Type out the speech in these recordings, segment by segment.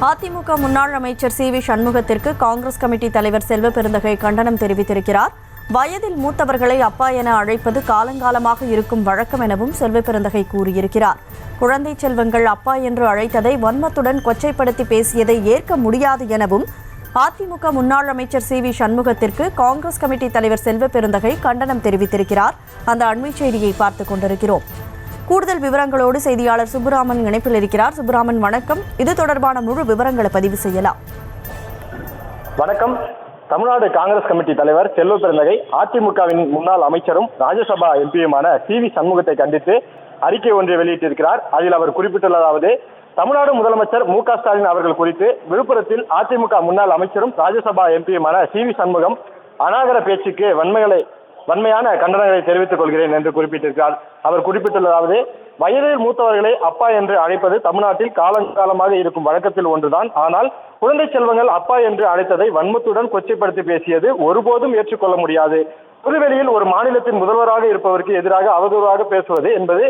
அதிமுக முன்னாள் அமைச்சர் C V சண்முகத்திற்கு Congress committee தலைவர் செல்வ பெருந்தகை கண்டனம் தெரிவித்திருக்கிறார். வயதில் மூத்தவர்களை அப்பா என அழைப்பது காலங்காலமாக இருக்கும் வழக்கம் எனவும் செல்வ பெருந்தகை கூறியிருக்கிறார். குழந்தை செல்வங்கள் அப்பா என்று அழைத்ததை வன்மத்துடன் கொச்சைப்படுத்தி பேசியதை ஏற்க முடியாது எனவும் அதிமுக முன்னாள் அமைச்சர் சி வி சண்முகத்திற்கு காங்கிரஸ் கமிட்டி தலைவர் செல்வ பெருந்தகை கண்டனம் தெரிவித்திருக்கிறார். அந்த அண்மை செய்தியை பார்த்துக் கொண்டிருக்கிறோம். கூடுதல் விவரங்களோடு செய்தியாளர் சுப்புராமன் இணைப்பில் இருக்கிறார். சுப்புராமன், வணக்கம். இது தொடர்பான முழு விவரங்களை பதிவு செய்யலாம். வணக்கம். தமிழ்நாடு காங்கிரஸ் கமிட்டி தலைவர் செல்வ பெருந்தகை அதிமுகவின் முன்னாள் அமைச்சரும் ராஜ்யசபா எம்பியுமான சி வி சண்முகத்தை கண்டித்து அறிக்கை ஒன்றை வெளியிட்டிருக்கிறார். அதில் அவர் குறிப்பிட்டுள்ளதாவது, தமிழ்நாடு முதலமைச்சர் மு க ஸ்டாலின் அவர்கள் குறித்து விழுப்புரத்தில் அதிமுக முன்னாள் அமைச்சரும் ராஜ்யசபா எம்பியுமான சி வி சண்முகம் அநாகர பேச்சுக்கு வன்மையான கண்டனங்களை தெரிவித்துக் கொள்கிறேன் என்று குறிப்பிட்டிருக்கிறார். அவர் குறிப்பிட்டுள்ளதாவது, வயதில் மூத்தவர்களை அப்பா என்று அழைப்பது தமிழ்நாட்டில் காலங்காலமாக இருக்கும் வழக்கத்தில் ஒன்றுதான். ஆனால் குழந்தை செல்வங்கள் அப்பா என்று அழைத்ததை வன்மத்துடன் கொச்சைப்படுத்தி பேசியது ஒருபோதும் ஏற்றுக்கொள்ள முடியாது. புதுவெளியில் ஒரு மாநிலத்தின் முதல்வராக இருப்பவருக்கு எதிராக அவதூறாக பேசுவது என்பது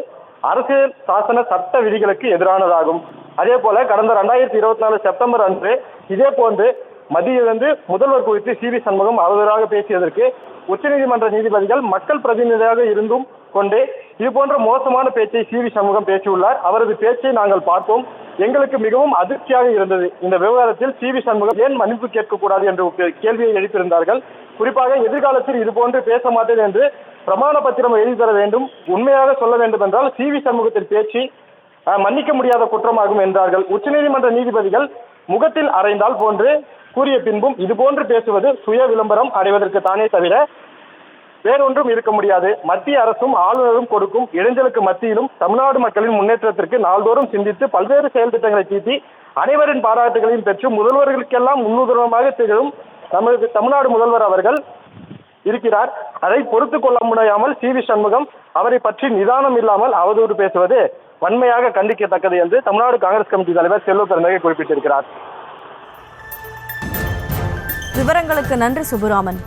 அரசியல் சாசன சட்ட விதிகளுக்கு எதிரானதாகும். அதே போல கடந்த 2024 செப்டம்பர் அன்று இதே போன்று மத்தியிலிருந்து முதல்வர் குறித்து சி வி சண்முகம் அவதூறாக பேசியதற்கு உச்சநீதிமன்ற நீதிபதிகள் மக்கள் பிரதிநிதியாக இருந்தும் கொண்டே இதுபோன்ற மோசமான பேச்சை சி வி சண்முகம் பேசியுள்ளார். அவரது பேச்சை நாங்கள் பார்த்தோம். எங்களுக்கு மிகவும் அதிர்ச்சியாக இருந்தது. இந்த விவகாரத்தில் சி வி சண்முகம் ஏன் மன்னிப்பு கேட்கக்கூடாது என்று கேள்வியை எழுப்பியிருந்தார்கள். குறிப்பாக எதிர்காலத்தில் இதுபோன்று பேச மாட்டேன் என்று பிரமாண பத்திரம் எழுதி தர வேண்டும். உண்மையாக சொல்ல வேண்டும் என்றால் சி வி சண்முகத்தின் பேச்சு மன்னிக்க முடியாத குற்றமாகும் என்றார்கள். உச்சநீதிமன்ற நீதிபதிகள் முகத்தில் அறைந்தால் போன்று கூறிய பின்பும் இதுபோன்று பேசுவது சுய விளம்பரம் அடைவதற்கு தானே தவிர வேறொன்றும் இருக்க முடியாது. மத்திய அரசும் ஆளுநரும் கொடுக்கும் இடைஞ்சலுக்கு மத்தியிலும் தமிழ்நாடு மக்களின் முன்னேற்றத்திற்கு நாள்தோறும் சிந்தித்து பல்வேறு செயல் திட்டங்களை தீட்டி அனைவரின் பாராட்டுகளையும் பெற்று முதல்வர்களுக்கெல்லாம் முன்னுதாரணமாக திகழும் நமது தமிழ்நாடு முதல்வர் அவர்கள் இருக்கிறார். அதை பொறுத்து கொள்ள முடியாமல் சி வி சண்முகம் அவரை பற்றி நிதானம் இல்லாமல் அவதூறு பேசுவது வன்மையாக கண்டிக்கத்தக்கது என்று தமிழ்நாடு காங்கிரஸ் கமிட்டி தலைவர் செல்வ பெருந்தகை குறிப்பிட்டிருக்கிறார். விவரங்களுக்கு நன்றி சுப்புராமன்.